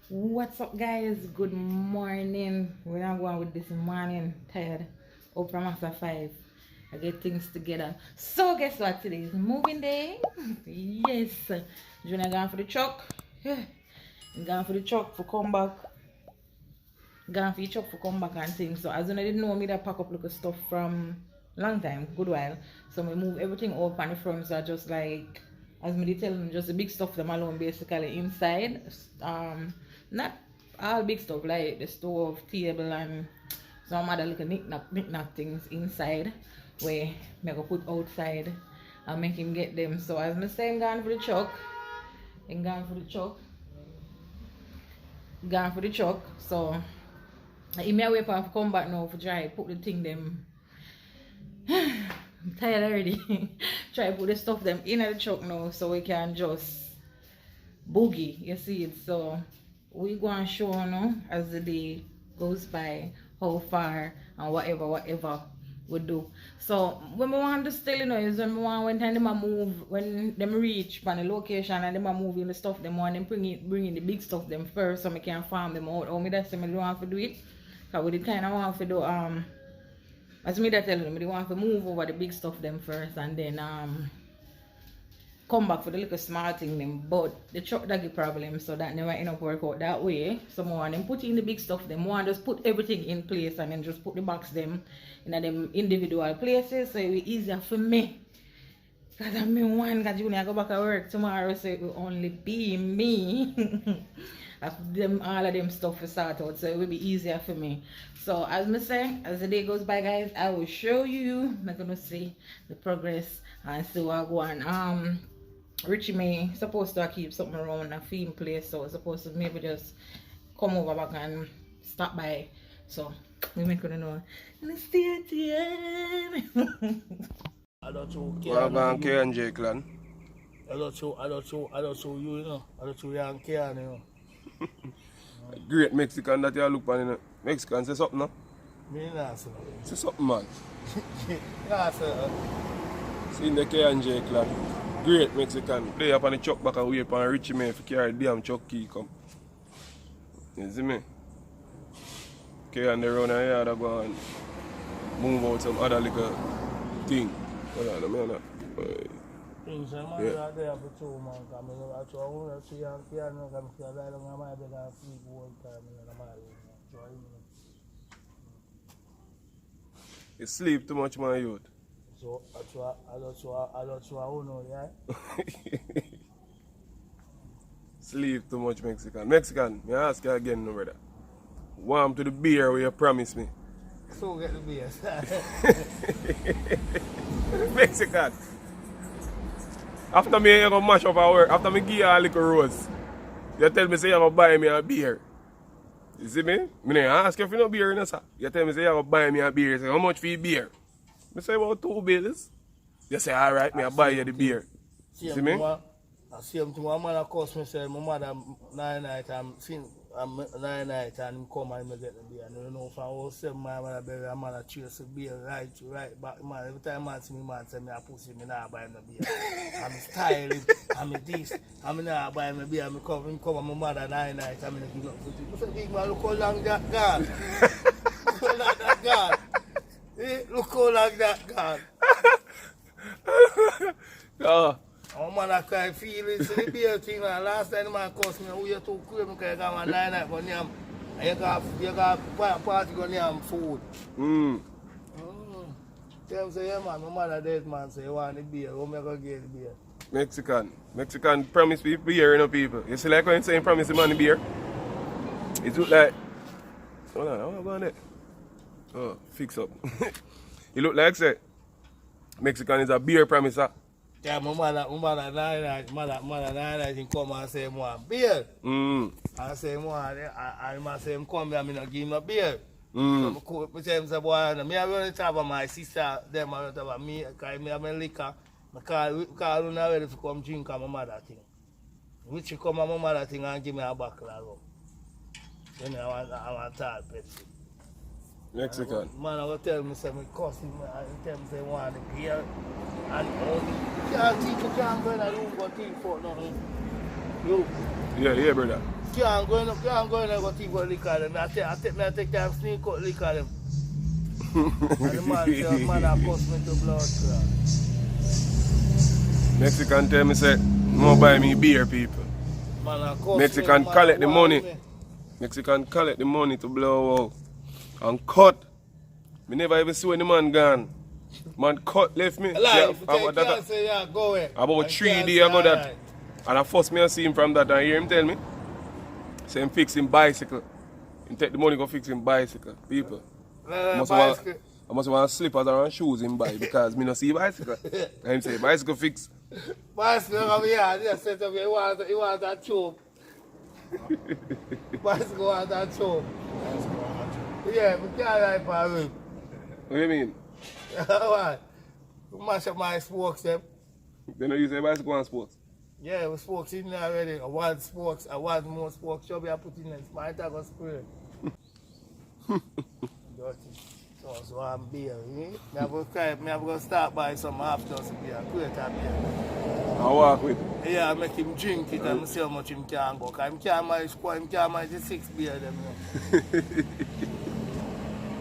What's up, guys? Good morning. We're not going with this morning. Tired. Up from after 5. I get things together. So guess what? Today is moving day. Yes. Junior gone for the truck. Gone for the truck for come back. Gone for the truck for come back and things. So as you didn't know me, that pack up little stuff from long time, good while. So we move everything up on the front. So just like as me tell them, just the big stuff them alone basically inside. Not all big stuff like the stove, table, and some other little knick-knack things inside where I go put outside and make him get them. So as I say, I'm going for the truck. I'm going for the truck. Gone for the truck. So he may wait for come back now for try put the thing them. I'm tired already. Try put the stuff them in the truck now so we can just boogie. You see it. So we go and show now as the day goes by how far and whatever we do. So when we want to still, is when we want when time them move, when them reach from the location and them move in the stuff them want them bring in the big stuff them first so I can farm them out. Or me that's me don't want to do it. Cause we kind of want to do as me that tell them they want to move over the big stuff them first and then come back for the little small thing them, but the truck that give problem, so that never end up work out that way. So more and them put in the big stuff them, more just put everything in place and then just put the box them in them individual places, so it will be easier for me. Cause I'm in one, cause Junior go back to work tomorrow, so it will only be me. Them all of them stuff to sort out, so it will be easier for me. So as I say, as the day goes by, guys, I will show you. I'm gonna see the progress and see what go on. Richie may supposed to keep something around a theme place, so it's supposed to maybe just come over back and stop by. So we make it know. And stay tuned. I don't know. What about K and J clan? I don't know you, know. I don't know you and K, you know. Great Mexican that you look on, you know. Mexican say something, no? Me not say. Say something, man. Yeah, sir. See the K and J clan. Great Mexican. Play up on the truck back and wait upon Richie May if you carry the damn truck key come. You see me? K and the round and here that go and move out some other little thing. Hold on, man. Things are there for 2 months. I mean, I want to see and K and I can see a guy on my bed and sleep all the time in my room. You sleep too much, my youth. So I don't know, yeah? Sleep too much, Mexican. Mexican, me ask you again, no brother. Warm to the beer where you promise me. So get the beer. Mexican. After me, you go mash up our work. After me give you a little rose, you tell me say you go buy me a beer. You see me? Me don't ask you if you no beer, sir. You tell me say you go buy me a beer. You say how much for your beer? I say about 2 bills. You say alright, me I buy you the beer. See me? I see him to my mother cost me say my mother 9 night and 9 night and come and me get the beer. And you know from all 7 my mother bury a man chase the beer right back man. Every time man see me man say me a pussy me not buy no beer. I'm styling, I'm this, I'm not buy me beer, me come and my mother 9 night and me give up for it. You say big man look how long that gone. Look how long that gone. Look how long that gone. Oh. Oh man, I can't feel it. So the beer thing, last time the man cost me, who you too crazy, because you got 9 night for name, and you got party for name food. Tell him say, yeah man, my mother dead man, say you want the beer, how am I going to get the beer? Mexican promise people beer, you know people. You see like when you say promise the man the beer? It look like, hold on, how about that? Oh, fix up. It look like say, Mexican is a beer promiser. Yeah, my mother 9 night, mother 9 night, come and say, "More beer." I say, "More," I say, "Come here, I not give him a beer." So I say, "Boy, I really have my sister, them I have me, because I have a liquor. I call you ready to come drink my mother thing. Which you come my mother thing and give me a bottle of rum. Then I want tall Pepsi. Mexican. Man, I will tell me, say, me cuss him, I tell me, say, want the beer. And you can't teach, you can't go in a room, but teach for nothing. You. Yeah, brother. can't go in and go take out liquor them. I take time sneak out liquor them. And the man say, man, I cost me to blood clot. Mexican tell me say, no buy me beer, people. Man, I cost Mexican me, collect the man, money. me. Mexican collect the money to blow out. And cut. Me never even see when the man gone. Man cut left me. Like, if you about take care, say, yeah, go away. about 3 And days can't ago say, that. alright. And I first me I see him from that and hear him tell me. Say him fix him bicycle. He take the money go fix him bicycle. People. Bicycle. I must want slippers and shoes him buy because me not see bicycle. And him say bicycle fix. Bicycle over here, just set up here. You want that choke. Bicycle want that choke. Yeah, we can't ride for him. What do you mean? Why? You mash up my spokes, them. Then you say bicycle and sports. Yeah, we spokes in there already. I want spokes, I want more spokes. Should be I put in there. My tag was spray. Dirty. So I'm beer, eh? Me have to start by some half dozen beer, create a beer. I walk with. Yeah, I make him drink it and see how much him can go. Because him can't manage the 6 beer them.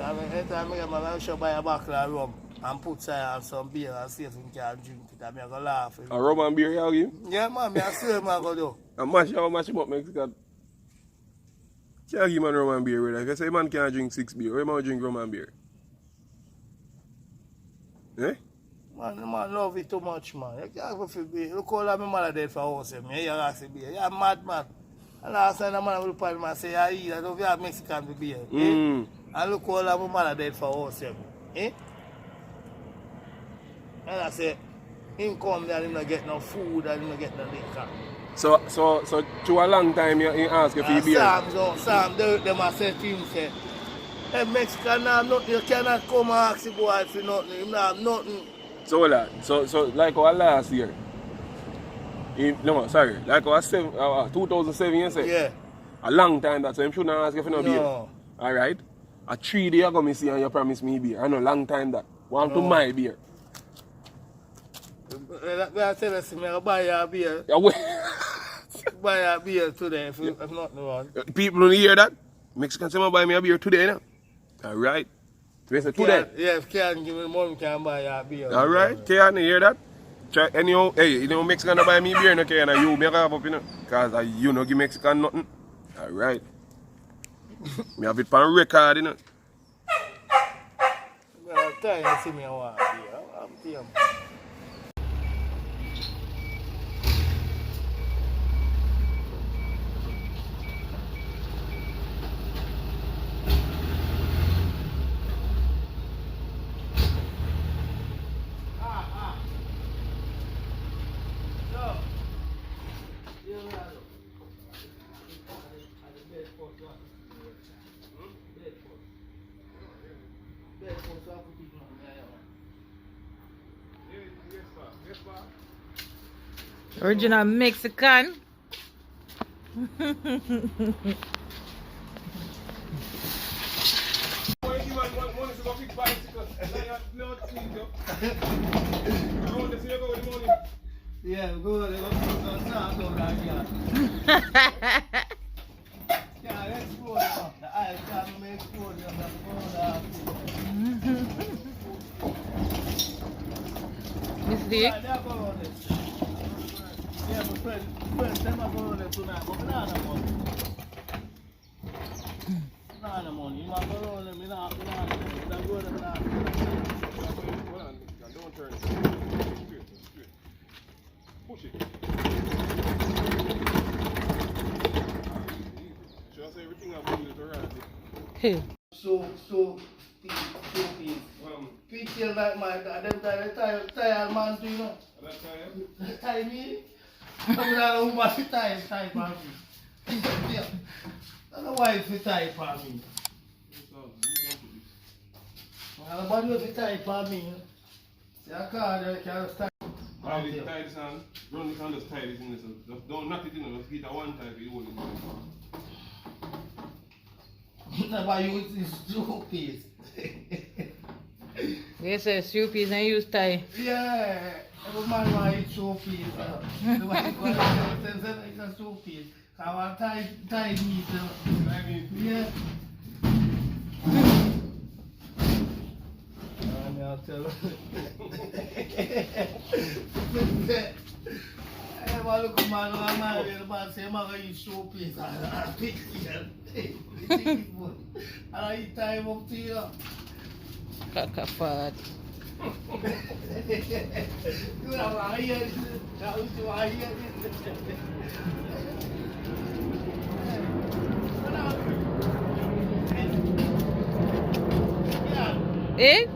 Every time I get my shop buy a bottle of rum and put on some beer and see if him can drink it. And I go laugh. A rum and beer you give? Yeah, man, I see him I go do. And mash him up Mexican. Can't give man rum and beer, brother. If you say man can't drink 6 beer, why man drink rum and beer? Eh? Man love it too much, man. You can't go for beer. Look how my mother dead for house. You ask for beer. You're mad, man. And last time the man will put him and say, I eat, I don't have Mexican for beer. Eh? And look how my mother dead for house. Eh? And I say, him come there and him not get no food and him not get no liquor. So through a long time you ask if you beer. Sam, them a say to him, say, hey, Mexican now nothing, you cannot come and ask the boy for nothing, him not have nothing. So lad, so like our last year. Like our 2007 you say? Yeah. A long time that, so him shouldn't ask if you no beer. No. Alright? A 3 days ago me see and you promise me beer. I know long time that. Want to my beer. I tell us, I buy you a beer. Yeah, wait. Buy a beer today if nothing wrong. People don't hear that. Mexicans say buy me a beer today now. Alright. So they say today. Yeah, if can give me money, can buy a beer. Alright, can you hear that? Try anyhow, hey, you know Mexican buy me beer, no can you make up, you know? Cause you know give Mexican nothing. Alright. Me have it on record, you know. Well, tell you see me a want beer. I'm telling you. Original Mexican. Yeah, go start on that here. Yeah, explode now. The ice can make explode. You have to go down. This dick. Yeah, they're going on it. Yeah, my friends, them are going on it tonight, but we don't have money. We don't have money. You might go on them, we don't have money. We don't go on them, we don't have money. Don't turn it. Straight. Push it. Just everything I've done is around it. So, picture like my dad, them tired man too, you know. That time? Tie me? I'm not know who must tie for me. I don't know why if you tie for me. Well, nobody will tie for me. See, I can't tie. Tie this on. Run this on, just tie this in this. Just don't knock it in, just get a one time for you hold it. Nobody use this 2 piece. Yes, sir, 2 piece and use tie. Yeah, every man want to eat 2 piece. The one who a showcase. I want tie meat. Yeah. I'll tell hey, man, look, man, I'm married, man, say, man, you showcase. I think I eat time up to you. Kakafad. You know, I hear it. I hear it. Eh?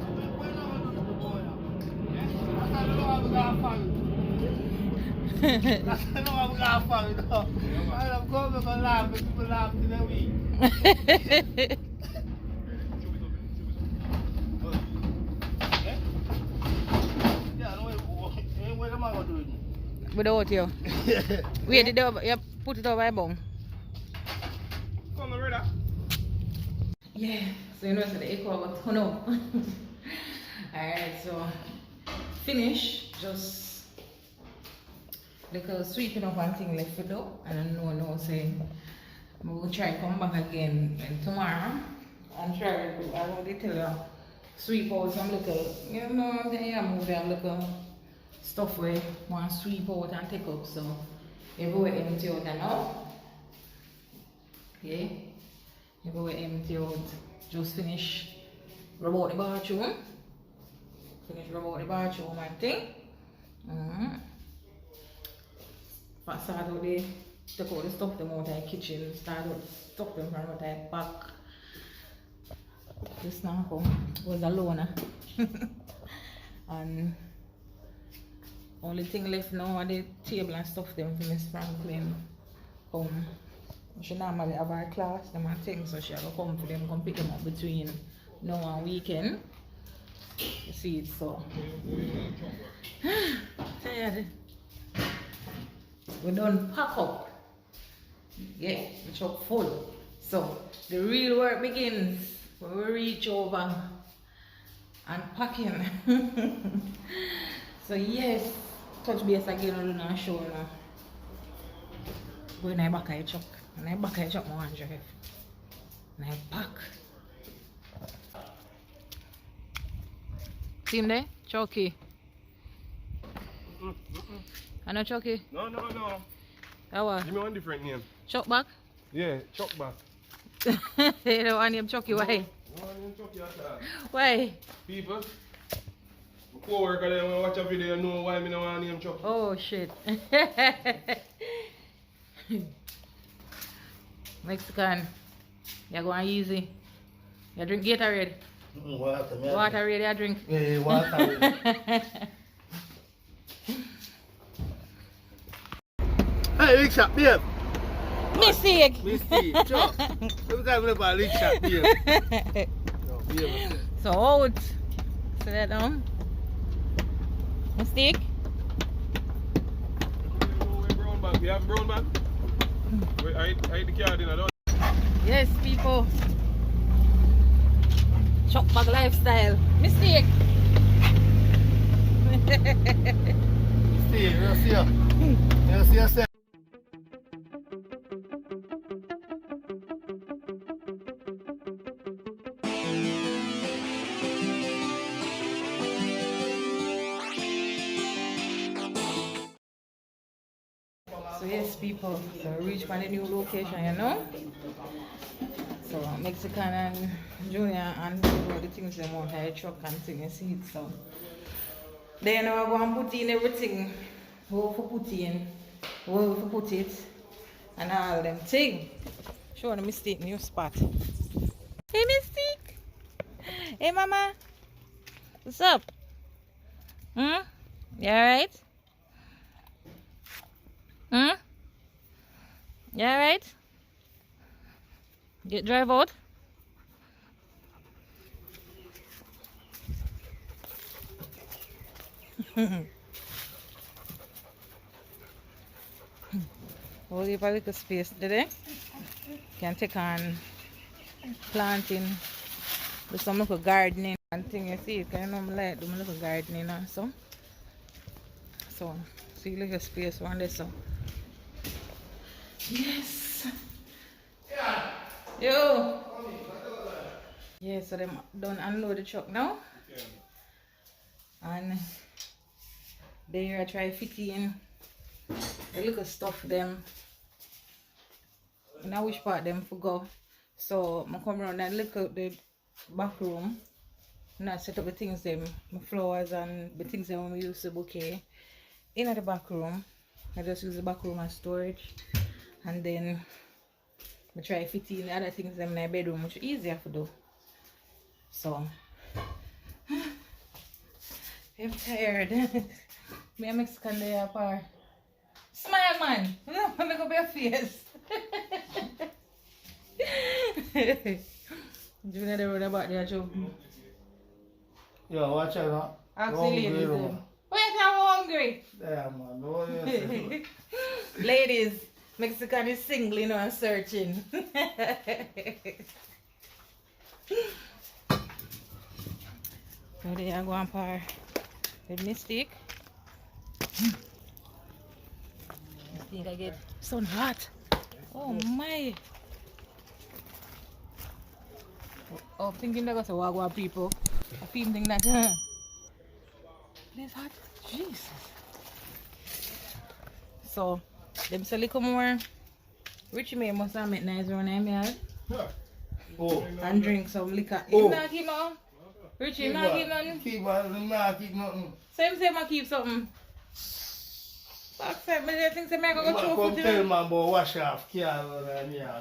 Without you. Wait, you put it over my bum. Come on, brother. Yeah, so you know, so the echo got turned up. Alright, so finish. Just little sweeping up one thing left to do. And I know, say, we will try to come back again tomorrow and try to do, I want to tell you, sweep out some little, you know, move them little stuff where want to sweep out and take up. So everywhere empty out now. Okay, everywhere empty out. Just finish rub out the bathroom. Finish rub out the bathroom and thing. Start out the take out the stuff them out of the kitchen. Start out stuff them from out the back. This now come was alone. And only thing left now are the table and stuff them for Miss Franklin home. She normally have her class, them and things, so she'll come for them, come pick them up between now and weekend. You see it, so. Tired. We done pack up. Yeah, the truck full. So, the real work begins when we reach over and packing. So, yes, touch base again on the show now. Go in the back of the truck. And I back I chop my one drive. And I pack. See him there? Chucky. I know Chucky? No. How Give me one different name. Chuck back? Yeah, Chuck back. You don't want him Chucky, why? No name Chucky at all. Why? People, my co-worker there when I watch a video know why I don't want name Chucky. Oh shit. Mexican, you're going easy. You drink Gatorade? Waterade, you drink? Yeah, waterade. Hey, Lick Shop, babe. Mistake! Chuck. Every time we about Lick Shop, babe. So out. Sit that down. Mistake? You have brown bag? Wait, I hide the card in, I don't. Yes, people. Chuck bag lifestyle. Mistake. Steve, you see her? You see yourself? So yes, people, so we reach by the new location, you know. So Mexican and Junior and all the things they want, the truck and thing, you see it. So then we're going to put in everything. Where we put in, where we put it, and all them thing. Show the Mistake new spot. Hey Mistake. Hey Mama. What's up? You alright? You alright? Get drive out. We'll leave a little space today. Can take on planting, do some little gardening and thing, you see. Can you know I like do my little gardening also. So see little space one day so. Yes. Yo. Yeah, so them done unload the truck now. And there I try fit in the little stuff them. And I wish part them for go. So I come around and look at the back room. And I set up the things them, my flowers and the things that we use the bouquet. In the back room. I just use the back room as storage. And then I try to fit in the other things them in my bedroom, which is easier to do. So I'm tired. Me a Mexican there apart. Smile, man. Let me go your face. Do you know the road about there, Joe? Yo, watch out now. Ask the ladies. Wait, I'm hungry. Yeah, man. No, yes. Ladies, Mexican is single, you know, and searching. So there I go and pour with mystic. I think I get so hot. Oh my. Oh, thinking that was a wagwa people. I feel thinking that it's hot. Jesus. So them sell a little more. Richie May must have met nice around him, yeah. Oh. And drink some liquor. Oh. You not keep on? Richie, you not keep nothing? Keep on, not keep nothing. So him say I keep something. Fuck that, but I think I go throw Come food tell in. man about wash off car and yeah. I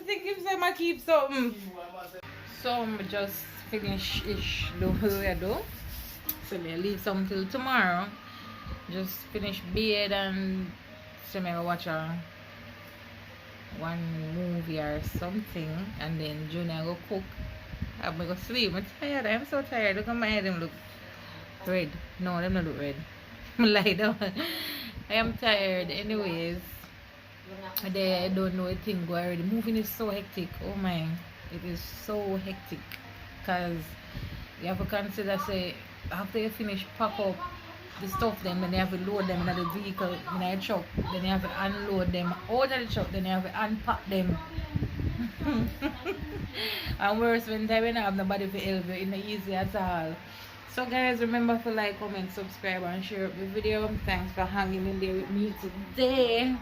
think him say I keep something. So I just finish the whole I do. So I leave some till tomorrow. Just finish bed and so I watch one movie or something, and then Junior go cook. I'm gonna go sleep. I'm tired. I'm so tired. Look at my head. Them look red. No, them not look red. I'm lie down. I am tired. Anyways, I don't know a thing go already. Moving is so hectic. Oh my, it is so hectic. Cause you have to consider say after you finish pack up the stuff then you have to load them in the vehicle in the truck, then you have to unload them out of the truck, then you have to unpack them. And worse when time when I have nobody to help you, it's not easy at all. So guys, remember to like, comment, subscribe and share the video. Thanks for hanging in there with me today.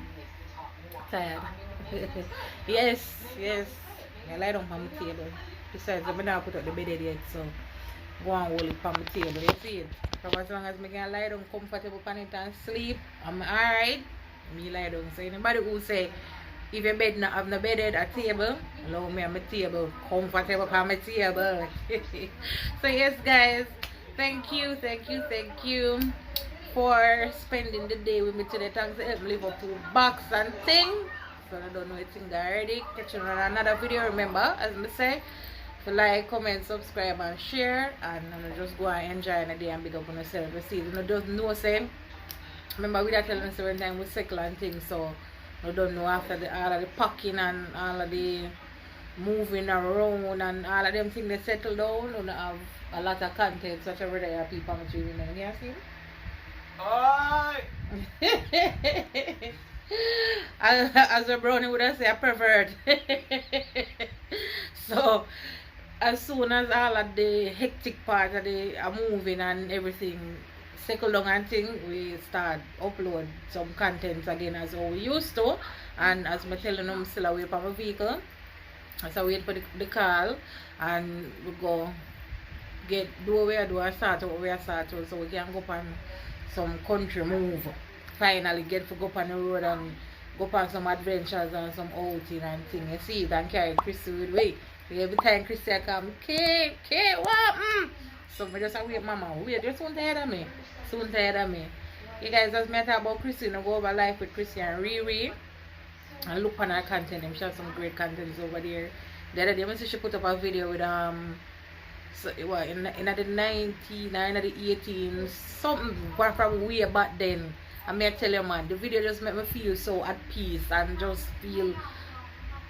Tired. yes. I lie down on the table. Besides, I'm not put up the bed yet, so go and hold it on the table. You see it? So as long as I can lie down comfortable on it and sleep, I'm alright. Me lie down. So anybody who say if your bed not have no bed at a table, allow me on my table, comfortable on my table. So yes guys, thank you for spending the day with me today. Thanks to help me live up to box and thing. So I don't know anything already. Catch you on another video. Remember, as I say, to like, comment, subscribe and share, and just go and enjoy the day and big up on yourself. You don't know say. Remember we are telling us every time we cycle and things, so I don't know after all of the packing and all of the moving around and all of them things they settle down, we have a lot of content such every day of people I'm tuning in. You see? Oi! As a brownie would have say, a pervert. So as soon as all of the hectic part of the moving and everything settle down and thing, we start upload some content again as how we used to. And as I'm telling them, still away from my vehicle, so wait for the call and we go do what we do and start what we start to, so we can go on some country move. Finally get to go on the road and go on some adventures and some outing and thing. You see it, and carry Chrissy with me. Every time Chrissy come, Kate, what? So I just wait, mama, wait, you're soon tired of me. Soon tired of me. You guys just met about Chrissy and go over life with Chrissy and Riri. And look on her content. She has some great contents over there. The other day, when she put up a video with so what in the 90s, in the 18s, something from way back then. I may tell you man, the video just made me feel so at peace and just feel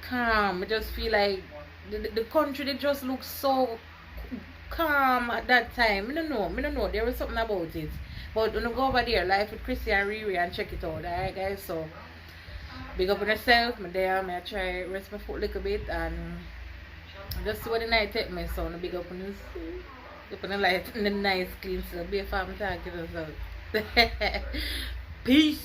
calm. I just feel like the country they just looks so calm at that time. I don't know. There was something about it. But when you go over there, live with Chrissy and Riri and check it out, alright guys. So Big up on yourself. I'm there. I try rest my foot a little bit and just see what the night take me. So, I big up on this. Up on the light and the nice clean. So, be a farm talking us out. Peace.